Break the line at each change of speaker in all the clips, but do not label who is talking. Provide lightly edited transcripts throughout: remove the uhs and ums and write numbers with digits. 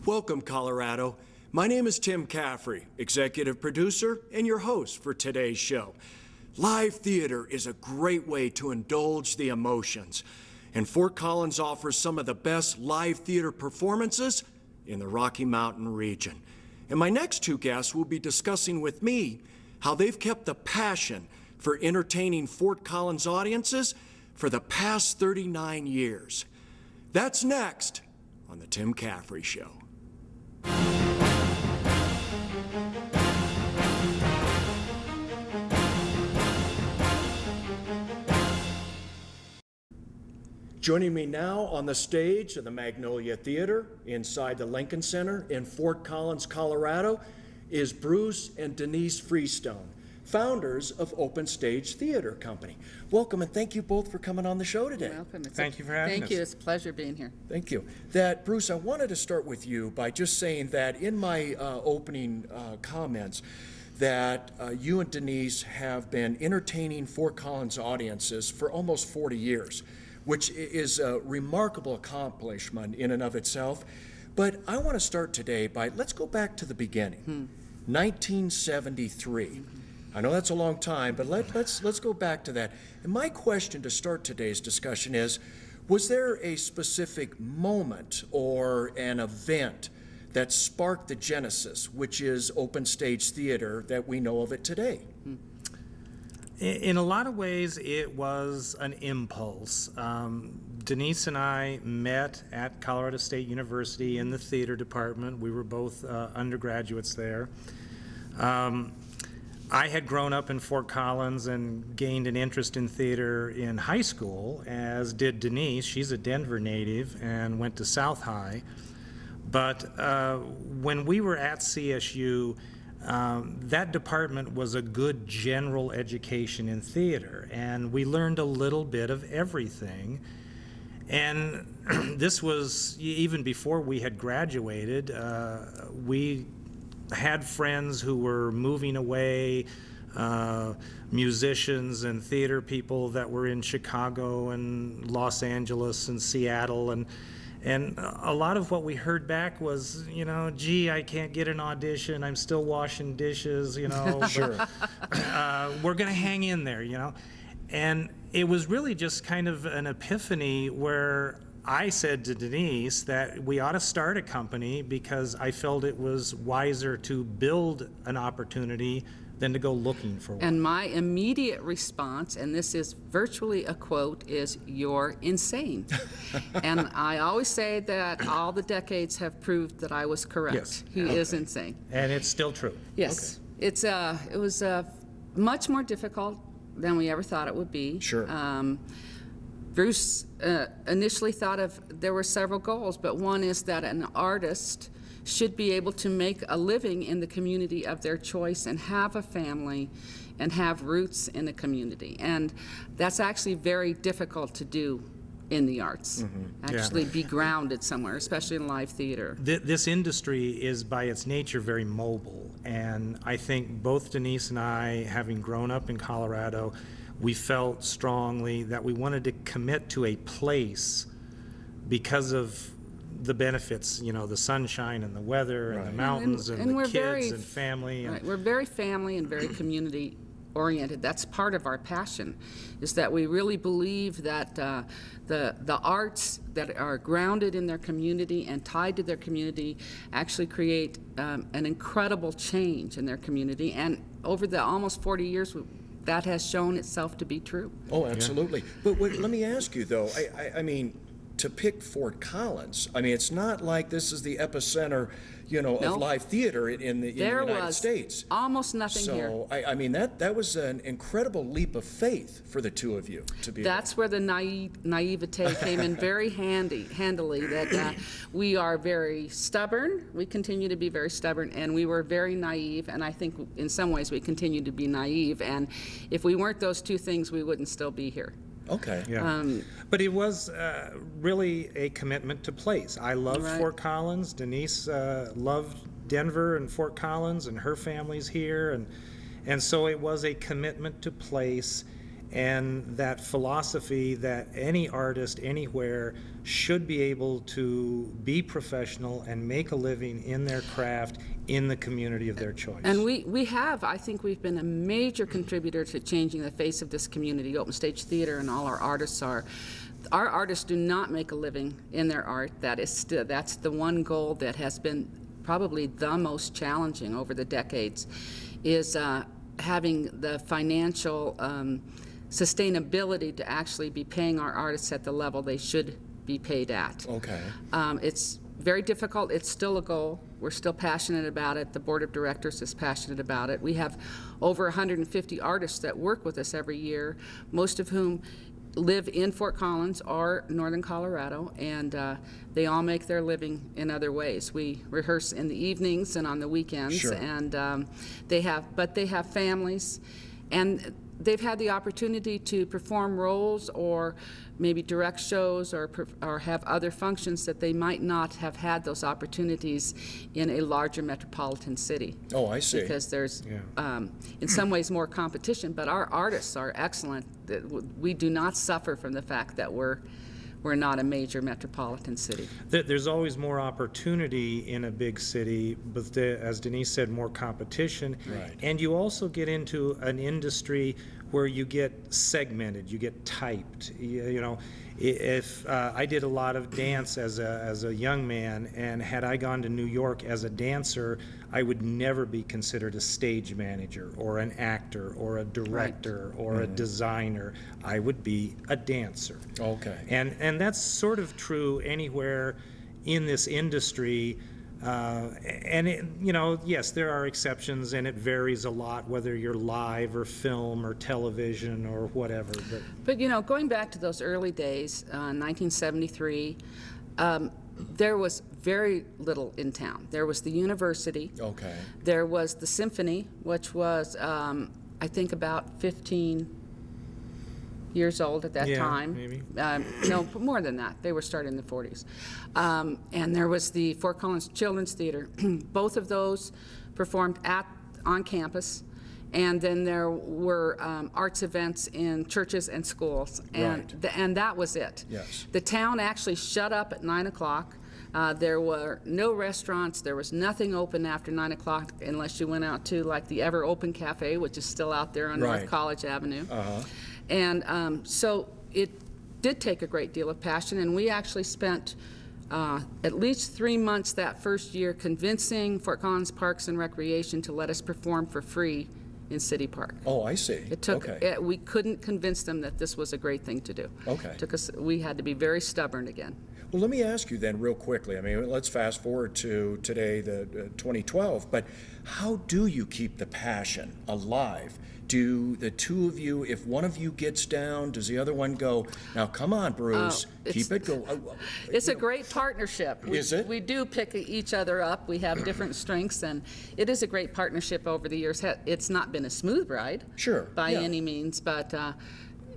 Welcome, Colorado. My name is Tim Caffrey, executive producer and your host for today's show. Live theater is a great way to indulge the emotions, and Fort Collins offers some of the best live theater performances in the Rocky Mountain region. And my next two guests will be discussing with me how they've kept the passion for entertaining Fort Collins audiences for the past 39 years. That's next on The Tim Caffrey Show. Joining me now on the stage of the Magnolia Theater inside the Lincoln Center in Fort Collins, Colorado, is Bruce and Denise Freestone, founders of Open Stage Theater Company. Welcome, and thank you both for coming on the show today.
You're welcome.
Thank you for having us.
Thank you. It's a pleasure being here.
Thank you. Bruce, I wanted to start with you by just saying that in my opening comments, that you and Denise have been entertaining Fort Collins audiences for almost 40 years, which is a remarkable accomplishment in and of itself. But I want to start today by, let's go back to the beginning, 1973. I know that's a long time, but let's go back to that. And my question to start today's discussion is, was there a specific moment or an event that sparked the genesis, which is Open Stage Theater that we know of it today?
In a lot of ways, it was an impulse. Denise and I met at Colorado State University in the theater department. We were both undergraduates there. I had grown up in Fort Collins and gained an interest in theater in high school, as did Denise. She's a Denver native and went to South High. But when we were at CSU, that department was a good general education in theater, and we learned a little bit of everything. And this was even before we had graduated. We had friends who were moving away, musicians and theater people that were in Chicago and Los Angeles and Seattle, and a lot of what we heard back was, you know, gee, I can't get an audition, I'm still washing dishes, you know.
Sure.
We're gonna hang in there, you know. And it was really just kind of an epiphany where I said to Denise that we ought to start a company because I felt it was wiser to build an opportunity than to go looking for one.
And my immediate response, and this is virtually a quote, is, "You're insane." And I always say that all the decades have proved that I was correct.
Yes.
He is insane.
And it's still true.
Yes. Okay. It was much more difficult than we ever thought it would be.
Sure.
Bruce initially thought there were several goals, but one is that an artist should be able to make a living in the community of their choice and have a family and have roots in the community. And that's actually very difficult to do in the arts, actually be grounded somewhere, especially in live theater.
This industry is by its nature very mobile, and I think both Denise and I, having grown up in Colorado, we felt strongly that we wanted to commit to a place because of the benefits, you know, the sunshine and the weather and the mountains and the kids and family.
Right. We're very family and very community oriented. That's part of our passion, is that we really believe that the arts that are grounded in their community and tied to their community actually create an incredible change in their community. And over the almost 40 years, that has shown itself to be true.
Oh, absolutely. Yeah. But let me ask you, though, I mean, to pick Fort Collins, I mean, it's not like this is the epicenter, you know, of live theater in the United States.
There was almost nothing here.
So, I mean, that was an incredible leap of faith for the two of you to be.
That's where the naivete came in very handily, that we are very stubborn. We continue to be very stubborn, and we were very naive, and I think in some ways we continue to be naive, and if we weren't those two things, we wouldn't still be here.
Okay.
Yeah. But it was really a commitment to place. I love Fort Collins. Denise loved Denver and Fort Collins, and her family's here, and so it was a commitment to place. and that philosophy that any artist anywhere should be able to be professional and make a living in their craft in the community of their choice.
And I think we've been a major contributor to changing the face of this community. Open Stage Theater and all our artists are. Our artists do not make a living in their art. That's the one goal that has been probably the most challenging over the decades, is having the financial sustainability to actually be paying our artists at the level they should be paid at.
Okay.
It's very difficult. It's still a goal. We're still passionate about it. The board of directors is passionate about it. We have over 150 artists that work with us every year, most of whom live in Fort Collins or northern Colorado, and they all make their living in other ways. We rehearse in the evenings and on the weekends,
sure.
And they have families, and they've had the opportunity to perform roles or maybe direct shows or have other functions that they might not have had those opportunities in a larger metropolitan city.
Oh, I see.
Because there's, in some ways, more competition, but our artists are excellent. We do not suffer from the fact that we're not a major metropolitan city.
There's always more opportunity in a big city, but as Denise said, more competition.
Right.
And you also get into an industry where you get segmented, you get typed. You know, if I did a lot of dance as a young man, and had I gone to New York as a dancer, I would never be considered a stage manager or an actor or a director or a designer. I would be a dancer.
Okay.
And that's sort of true anywhere in this industry. And you know, yes, there are exceptions, and it varies a lot whether you're live or film or television or whatever.
But you know, going back to those early days, 1973, there was very little in town. There was the university.
Okay.
There was the symphony, which was, I think, about 15 years old at that time.
Maybe.
No, more than that. They were started in the 40s. And there was the Fort Collins Children's Theater. Both of those performed on campus. And then there were arts events in churches and schools. And,
Right.
And that was it.
Yes.
The town actually shut up at 9 o'clock. There were no restaurants. There was nothing open after 9 o'clock unless you went out to like the Ever Open Cafe, which is still out there on
Right.
North College Avenue.
Uh-huh.
And so it did take a great deal of passion, and we actually spent at least 3 months that first year convincing Fort Collins Parks and Recreation to let us perform for free in City Park.
Oh, I see.
It took,
Okay.
we couldn't convince them that this was a great thing to do.
Okay.
We had to be very stubborn again.
Well, let me ask you then real quickly. I mean, let's fast forward to today, the 2012, but how do you keep the passion alive? Do the two of you, if one of you gets down, does the other one go, now come on, Bruce, keep it going?
It's a great partnership.
Is it?
We do pick each other up. We have different strengths, and it is a great partnership over the years. It's not been a smooth ride.
Sure,
By
yeah.
any means, but,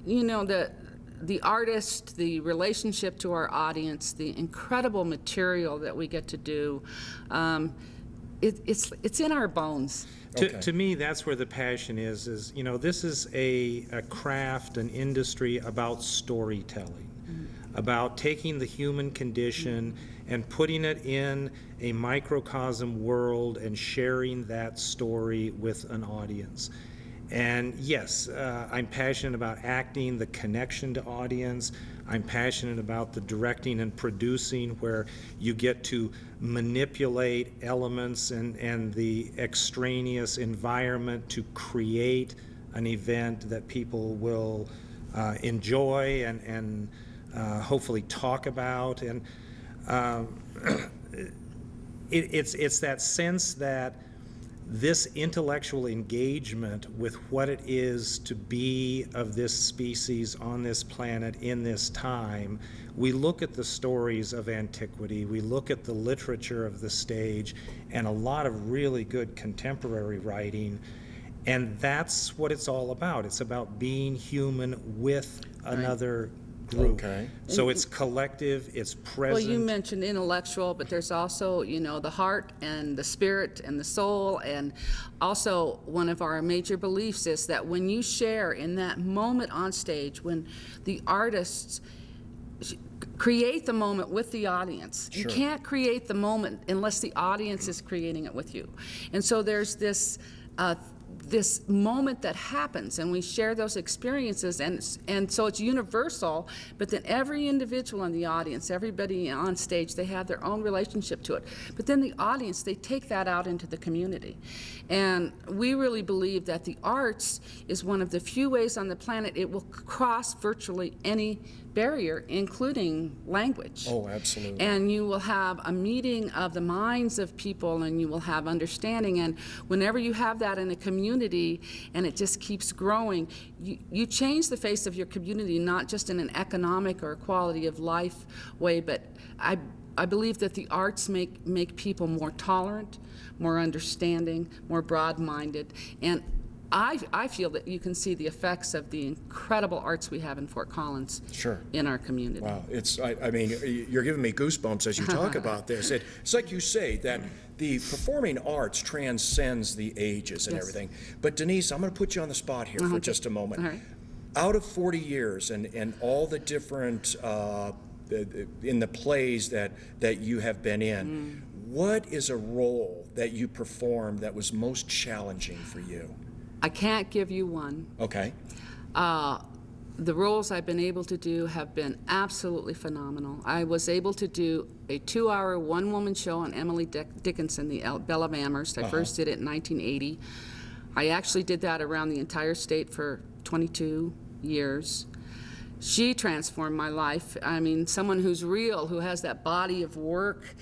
you know, the artist, the relationship to our audience, the incredible material that we get to do, it's in our bones.
Okay.
To me, that's where the passion is, you know, this is a craft, an industry about storytelling, about taking the human condition and putting it in a microcosm world and sharing that story with an audience. And yes, I'm passionate about acting, the connection to audience. I'm passionate about the directing and producing, where you get to manipulate elements and the extraneous environment to create an event that people will enjoy and hopefully talk about. And it's that sense that this intellectual engagement with what it is to be of this species on this planet in this time, we look at the stories of antiquity, we look at the literature of the stage, and a lot of really good contemporary writing, and that's what it's all about. It's about being human with another group.
Okay.
So it's collective, it's present.
Well, you mentioned intellectual, but there's also, you know, the heart and the spirit and the soul. And also, one of our major beliefs is that when you share in that moment on stage, when the artists create the moment with the audience.
Sure.
You can't create the moment unless the audience is creating it with you. And so there's this this moment that happens, and we share those experiences, and so it's universal, but then every individual in the audience, everybody on stage, they have their own relationship to it. But then the audience, they take that out into the community. And we really believe that the arts is one of the few ways on the planet it will cross virtually any barrier, including language.
Oh, absolutely.
And you will have a meeting of the minds of people, and you will have understanding. And whenever you have that in a community, and it just keeps growing, you change the face of your community, not just in an economic or quality of life way, but I believe that the arts make people more tolerant, more understanding, more broad-minded. And I feel that you can see the effects of the incredible arts we have in Fort Collins.
Sure.
In our community.
Wow, I mean, you're giving me goosebumps as you talk about this. It's like you say that the performing arts transcends the ages and
Yes.
everything. But Denise, I'm going to put you on the spot here for just a moment.
All right.
Out of 40 years and all the different, in the plays that you have been in, what is a role that you performed that was most challenging for you?
I can't give you one.
Okay.
The roles I've been able to do have been absolutely phenomenal. I was able to do a 2-hour one-woman show on Emily Dickinson, the Belle of Amherst. I first did it in 1980. I actually did that around the entire state for 22 years. She transformed my life. I mean, someone who's real, who has that body of work,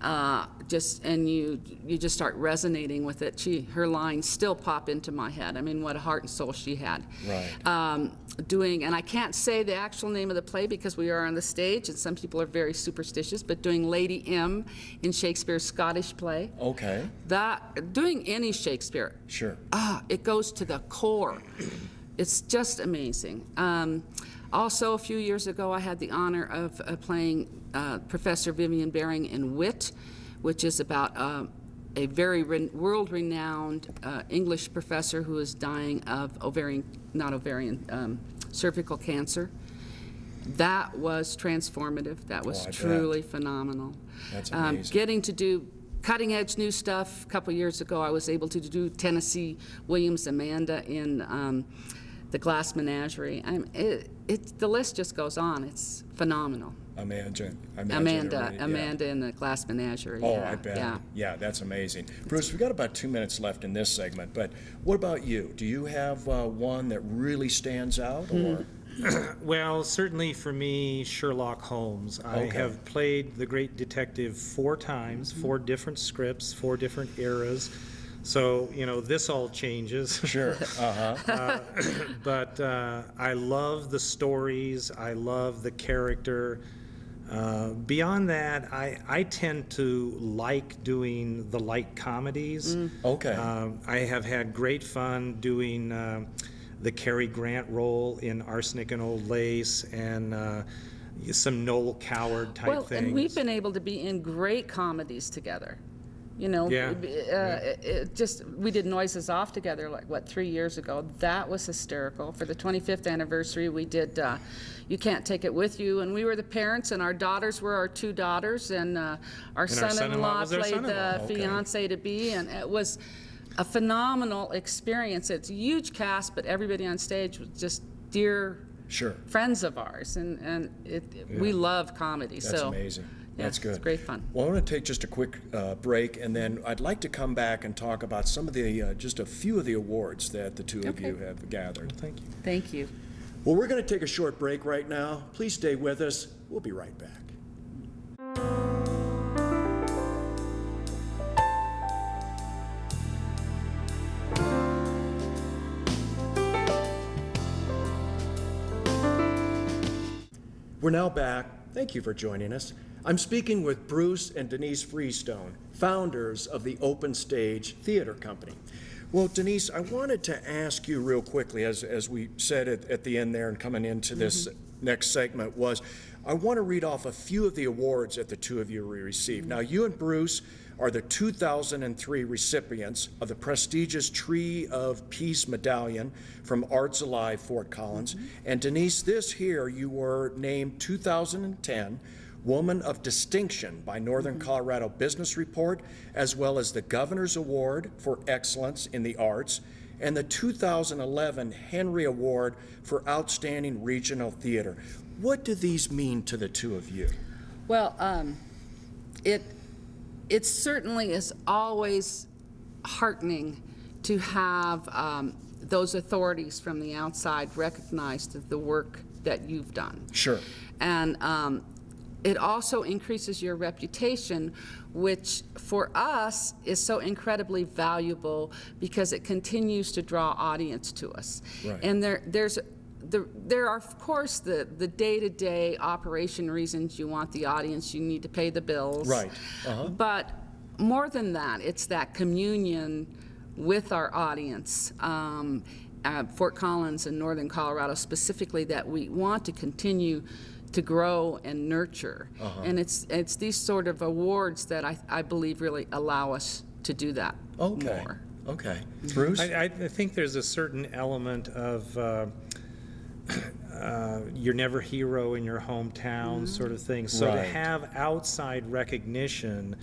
and you just start resonating with it. Her lines still pop into my head. I mean, what a heart and soul she had.
Right.
And I can't say the actual name of the play because we are on the stage, and some people are very superstitious, but doing Lady M in Shakespeare's Scottish play.
Okay.
Doing any Shakespeare.
Sure.
It goes to the core. It's just amazing. Also, a few years ago, I had the honor of playing Professor Vivian Baring in Wit, which is about a very world-renowned English professor who is dying of cervical cancer. That was transformative. That was truly phenomenal.
That's amazing.
Getting to do cutting-edge new stuff. A couple years ago, I was able to do Tennessee Williams' Amanda in The Glass Menagerie. The list just goes on. It's phenomenal.
Amanda
in The Glass Menagerie.
Oh,
yeah,
I bet.
Yeah.
Yeah, that's amazing. Bruce, we've got about 2 minutes left in this segment, but what about you? Do you have one that really stands out? Or?
Well, certainly for me, Sherlock Holmes. I have played the great detective 4 times, 4 different scripts, 4 different eras. So, you know, this all changes.
Sure.
But I love the stories. I love the character. Beyond that, I tend to like doing the light comedies.
Okay.
I have had great fun doing the Cary Grant role in Arsenic and Old Lace, and some Noel Coward type things.
And we've been able to be in great comedies together. You know, we did Noises Off together, 3 years ago. That was hysterical. For the 25th anniversary, we did You Can't Take It With You, and we were the parents, and our daughters were our 2 daughters, and our son-in-law played the fiancé-to-be, and it was a phenomenal experience. It's a huge cast, but everybody on stage was just dear friends of ours, and we love comedy.
That's amazing. That's good.
It's great fun.
Well, I want to take just a quick break, and then I'd like to come back and talk about some of the, just a few of the awards that the 2 of you have gathered. Thank you.
Thank you.
Well, we're going to take a short break right now. Please stay with us. We'll be right back. We're now back. Thank you for joining us. I'm speaking with Bruce and Denise Freestone, founders of the Open Stage Theater Company. Well, Denise, I wanted to ask you real quickly, as we said at the end there and coming into this next segment was, I want to read off a few of the awards that the two of you received. Now, you and Bruce are the 2003 recipients of the prestigious Tree of Peace Medallion from Arts Alive Fort Collins. And Denise, this here, you were named 2010 Woman of Distinction by Northern Colorado Business Report, as well as the Governor's Award for Excellence in the Arts, and the 2011 Henry Award for Outstanding Regional Theater. What do these mean to the two of you?
Well, it certainly is always heartening to have those authorities from the outside recognize the work that you've done.
Sure.
And it also increases your reputation, which for us is so incredibly valuable because it continues to draw audience to us.
Right.
And there are, of course, the day-to-day operation reasons you want the audience. You need to pay the bills.
Right.
But more than that, it's that communion with our audience, Fort Collins and Northern Colorado specifically, that we want to continue to grow and nurture. And it's these sort of awards that I believe really allow us to do that more.
Okay. Bruce?
I think there's a certain element of you're never hero in your hometown sort of thing. So to have outside recognition,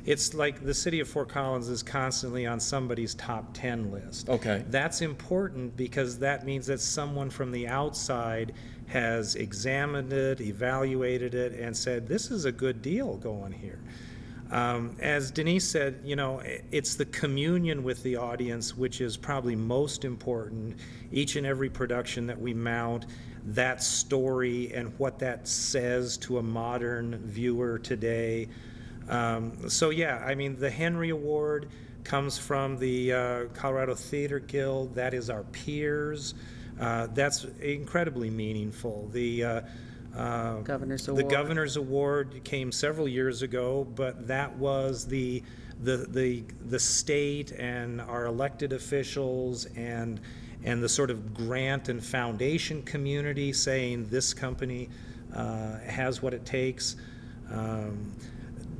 it's like the city of Fort Collins is constantly on somebody's top 10 list.
Okay.
That's important because that means that someone from the outside has examined it, evaluated it, and said, this is a good deal going here. As Denise said, you know, it's the communion with the audience which is probably most important. Each and every production that we mount, that story and what that says to a modern viewer today. So yeah, I mean, the Henry Award comes from the Colorado Theater Guild. That is our peers. That's incredibly meaningful. The Governor's Award came several years ago, but that was the state and our elected officials and the sort of grant and foundation community saying this company has what it takes.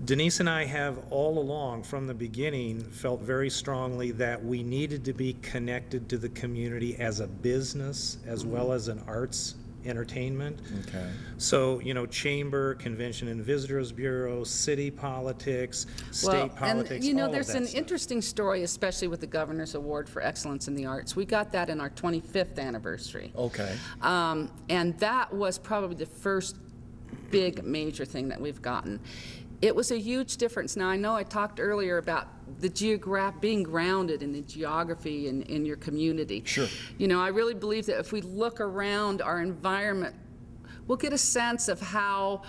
Denise and I have all along, from the beginning, felt very strongly that we needed to be connected to the community as a business as well as an arts entertainment.
Okay.
So, you know, chamber, convention and visitors bureau, city politics, state politics,
and you know,
all
there's
of that
an
stuff.
interesting story, especially with the Governor's Award for Excellence in the Arts. We got that in our 25th anniversary.
Okay.
And that was probably the first big major thing that we've gotten. It was a huge difference. Now, I know I talked earlier about the being grounded in the geography and in your community.
Sure.
You know, I really believe that if we look around our environment, we'll get a sense of how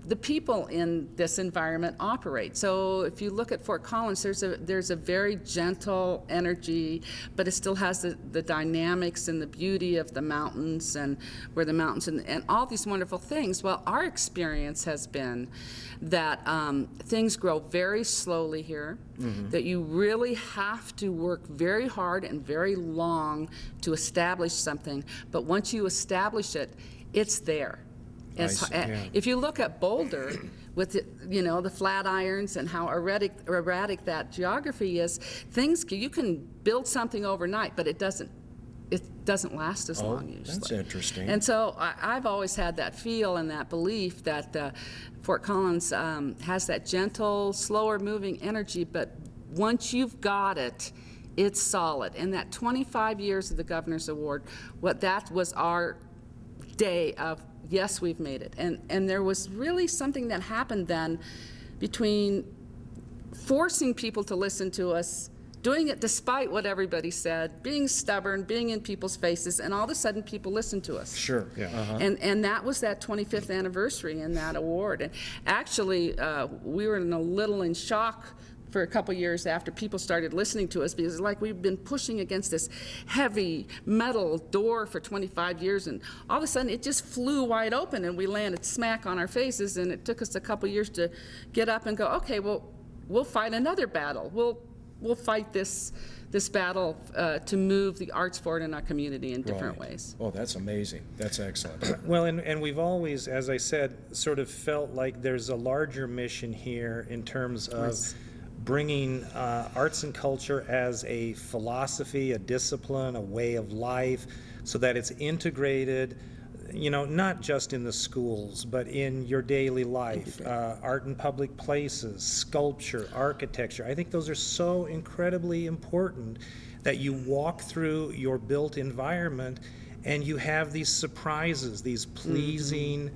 the people in this environment operate. So if you look at Fort Collins, there's a very gentle energy, but it still has the dynamics and the beauty of the mountains and where the mountains and all these wonderful things. Well, our experience has been that things grow very slowly here, that you really have to work very hard and very long to establish something, but once you establish it, it's there. If you look at Boulder with the flat irons and how erratic that geography is, you can build something overnight, but it doesn't last as long usually.
That's interesting.
And so I've always had that feel and that belief that Fort Collins has that gentle, slower moving energy, but once you've got it, it's solid. And that 25 years of the Governor's Award, that was our day of, yes, we've made it. And there was really something that happened then between forcing people to listen to us, doing it despite what everybody said, being stubborn, being in people's faces, and all of a sudden people listened to us.
Sure.
Yeah.
And that was that 25th anniversary and that award. And actually, we were a little in shock for a couple years after people started listening to us, because like we've been pushing against this heavy metal door for 25 years, and all of a sudden it just flew wide open and we landed smack on our faces, and it took us a couple years to get up and go, okay, well, we'll fight another battle. we'll fight this battle to move the arts forward in our community in different
Right.
ways.
Oh, that's amazing. That's excellent.
Well, and we've always, as I said, sort of felt like there's a larger mission here in terms of
Yes.
bringing arts and culture as a philosophy, a discipline, a way of life, so that it's integrated, not just in the schools, but in your daily life. Art in public places, sculpture, architecture. I think those are so incredibly important that you walk through your built environment and you have these surprises, these pleasing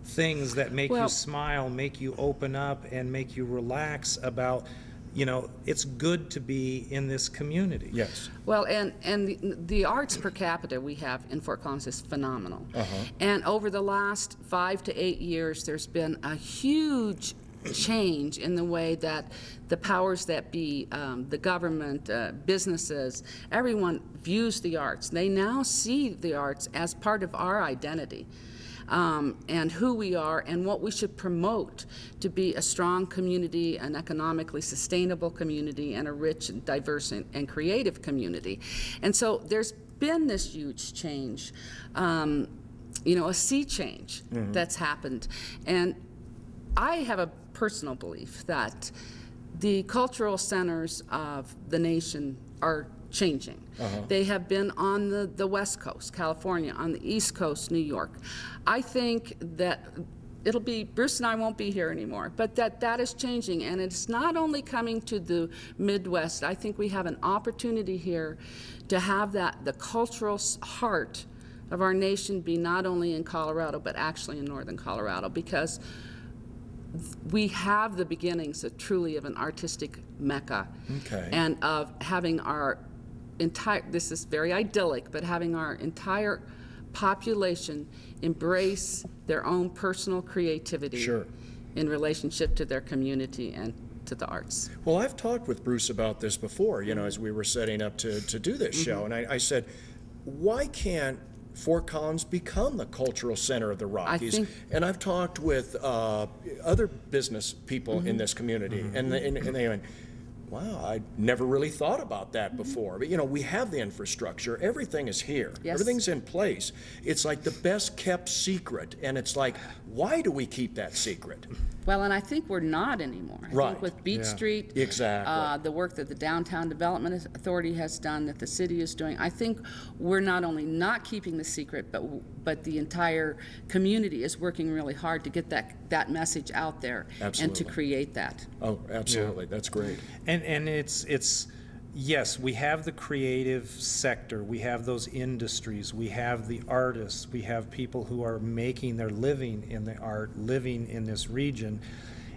things that make you smile, make you open up, and make you relax about, it's good to be in this community.
Yes.
Well, and the arts per capita we have in Fort Collins is phenomenal. And over the last 5 to 8 years, there's been a huge change in the way that the powers that be, the government, businesses, everyone views the arts. They now see the arts as part of our identity. And who we are and what we should promote to be a strong community, an economically sustainable community, and a rich, and diverse, and creative community. And so there's been this huge change, a sea change that's happened. And I have a personal belief that the cultural centers of the nation are changing. They have been on the West Coast, California, on the East Coast, New York. I think that it'll be, Bruce and I won't be here anymore, but that is changing, and it's not only coming to the Midwest. I think we have an opportunity here to have the cultural heart of our nation be not only in Colorado, but actually in northern Colorado, because we have the beginnings of truly of an artistic mecca.
Okay.
And of having our entire, this is very idyllic, but having our entire population embrace their own personal creativity
Sure.
in relationship to their community and to the arts.
Well, I've talked with Bruce about this before, as we were setting up to do this show, and I said, why can't Fort Collins become the cultural center of the Rockies? And I've talked with other business people in this community, and they went, wow, I never really thought about that before. But we have the infrastructure, everything is here,
Yes.
everything's in place. It's like the best kept secret, and it's like, why do we keep that secret?
Well, and I think we're not anymore. I
Right.
think with Beach Street,
Exactly.
the work that the Downtown Development Authority has done, that the city is doing, I think we're not only not keeping the secret, but the entire community is working really hard to get that message out there and to
Absolutely.
create that.
Oh, absolutely, that's great.
And it's yes, we have the creative sector, we have those industries, we have the artists, we have people who are making their living in the art, living in this region.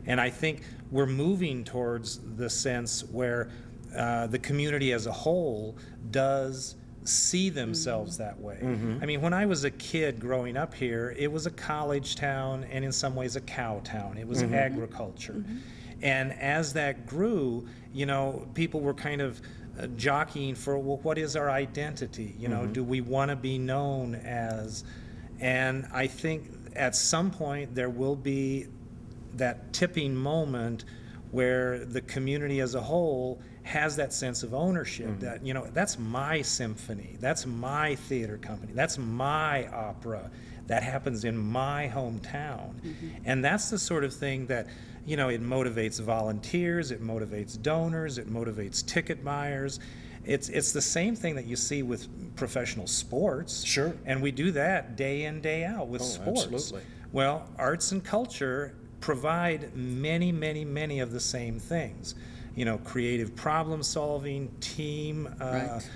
And I think we're moving towards the sense where the community as a whole does see themselves that way. I mean, when I was a kid growing up here, it was a college town and in some ways a cow town. It was agriculture. And as that grew, people were kind of jockeying for, well, what is our identity? Do we want to be known as? And I think at some point there will be that tipping moment where the community as a whole has that sense of ownership, that, that's my symphony, that's my theater company, that's my opera, that happens in my hometown. And that's the sort of thing that, it motivates volunteers, it motivates donors, it motivates ticket buyers. It's the same thing that you see with professional sports.
Sure.
And we do that day in, day out with sports.
Absolutely.
Well, arts and culture provide many, many, many of the same things. Creative problem solving, team
Right.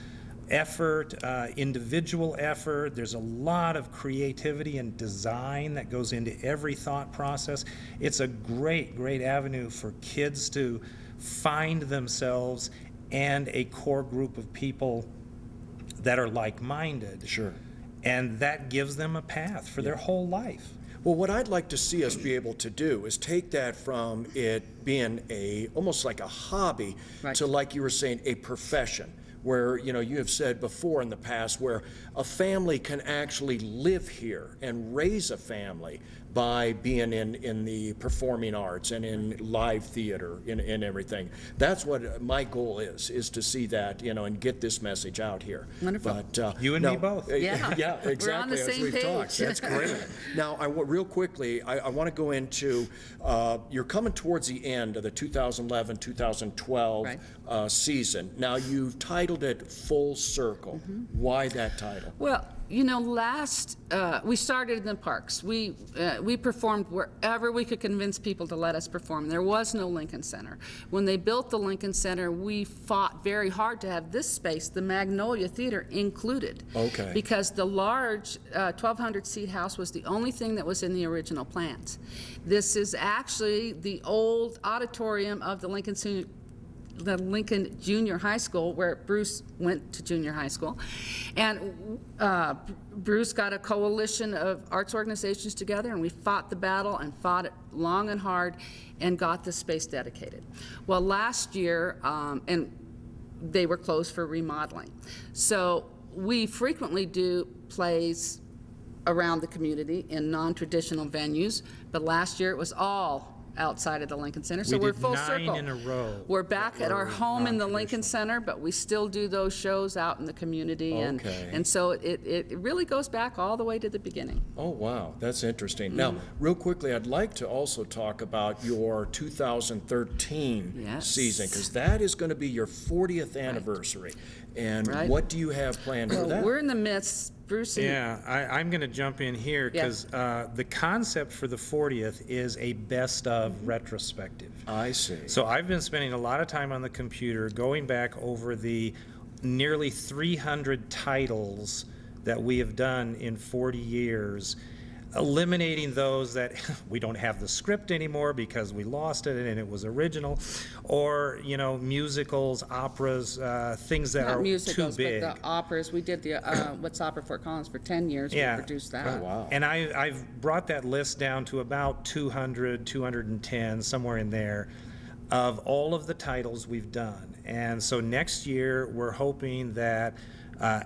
effort, individual effort. There's a lot of creativity and design that goes into every thought process. It's a great, great avenue for kids to find themselves and a core group of people that are like-minded.
Sure.
And that gives them a path for their whole life.
Well, what I'd like to see us be able to do is take that from it being almost like a hobby
Right.
to, like you were saying, a profession, where, you have said before in the past, where a family can actually live here and raise a family by being in the performing arts and in live theater and everything. That's what my goal is to see that, and get this message out here.
Wonderful.
But you and me both.
Yeah.
Yeah, exactly.
We're on the same
as we've
page.
talked. That's great. Now, real quickly, I want to go into, you're coming towards the end of the 2011-2012
Right.
season. Now, you've titled it Full Circle. Why that title?
Well, we started in the parks. We performed wherever we could convince people to let us perform. There was no Lincoln Center. When they built the Lincoln Center, we fought very hard to have this space, the Magnolia Theater, included.
Okay.
Because the large 1,200-seat house was the only thing that was in the original plans. This is actually the old auditorium of the Lincoln Junior High School, where Bruce went to junior high school. And Bruce got a coalition of arts organizations together, and we fought the battle and fought it long and hard and got the space dedicated. Well, last year, and they were closed for remodeling. So we frequently do plays around the community in non-traditional venues, but last year it was all outside of the Lincoln Center, so we're full circle.
9 in a row.
We're back at our home in the Lincoln Center, but we still do those shows out in the community, and so it really goes back all the way to the beginning.
Oh, wow, that's interesting. Now, real quickly, I'd like to also talk about your 2013 season, because that is going to be your 40th anniversary. And what do you have planned for that?
We're in the midst. Bruce?
I'm going to jump in here because the concept for the 40th is a best of retrospective.
I see.
So I've been spending a lot of time on the computer going back over the nearly 300 titles that we have done in 40 years, eliminating those that we don't have the script anymore because we lost it and it was original, or musicals, operas, things that are
musicals,
too big.
But the operas, we did the What's Opera Fort Collins for 10 years. We produced that.
Oh, wow.
And I've brought that list down to about 200, 210, somewhere in there, of all of the titles we've done. And so next year we're hoping that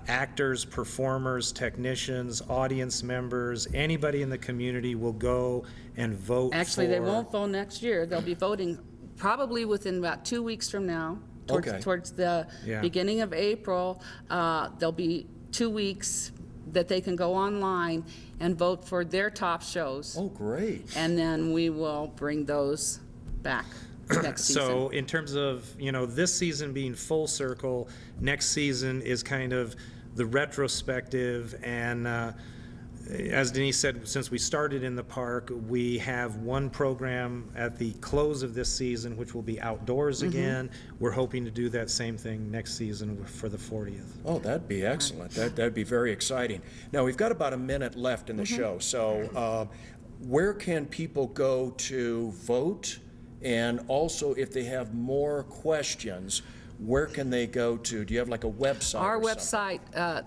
actors, performers, technicians, audience members, anybody in the community will go and vote.
Actually, they won't vote next year. They'll be voting probably within about 2 weeks from now, towards the beginning of April. There'll be 2 weeks that they can go online and vote for their top shows.
Oh, great.
And then we will bring those back next season.
So in terms of, this season being full circle, next season is kind of the retrospective, and as Denise said, since we started in the park, we have one program at the close of this season, which will be outdoors again. We're hoping to do that same thing next season for the 40th.
Oh, that'd be excellent. That'd be very exciting. Now, we've got about a minute left in the show, so where can people go to vote? And also, if they have more questions, where can they go to? Do you have like a website?
Our website,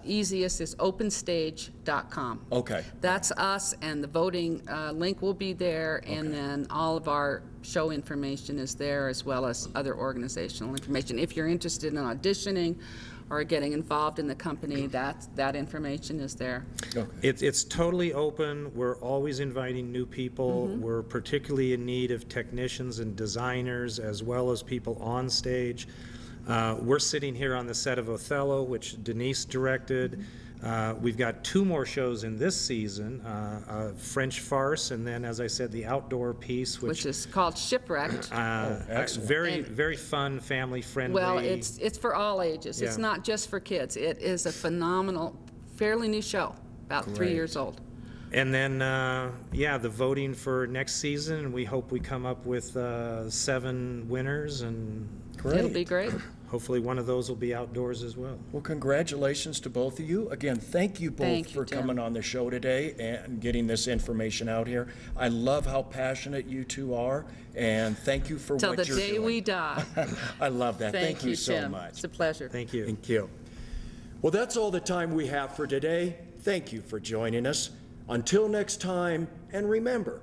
easiest, is openstage.com.
Okay.
That's us, and the voting link will be there, and then all of our show information is there, as well as other organizational information. If you're interested in auditioning or getting involved in the company, that information is there.
Okay.
It's totally open. We're always inviting new people. We're particularly in need of technicians and designers, as well as people on stage. We're sitting here on the set of Othello, which Denise directed. We've got 2 more shows in this season, a French farce, and then, as I said, the outdoor piece, which
is called Shipwrecked.
Very fun, family-friendly.
Well, it's for all ages. It's not just for kids. It is a phenomenal, fairly new show, about 3 years old.
And then, the voting for next season, and we hope we come up with 7 winners, and
it'll be great.
Hopefully one of those will be outdoors as well.
Well, congratulations to both of you. Again, thank you both for coming on the show today and getting this information out here. I love how passionate you two are, and thank you for what you're doing.
Till the day we die.
I love that. Thank you so
Tim.
much.
It's a pleasure.
Thank you.
Thank you. Well, that's all the time we have for today. Thank you for joining us. Until next time, and remember,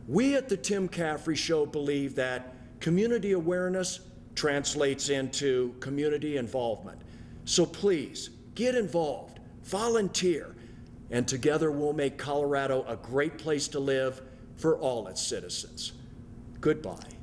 we at the Tim Caffrey Show believe that community awareness translates into community involvement. So please, get involved, volunteer, and together we'll make Colorado a great place to live for all its citizens. Goodbye.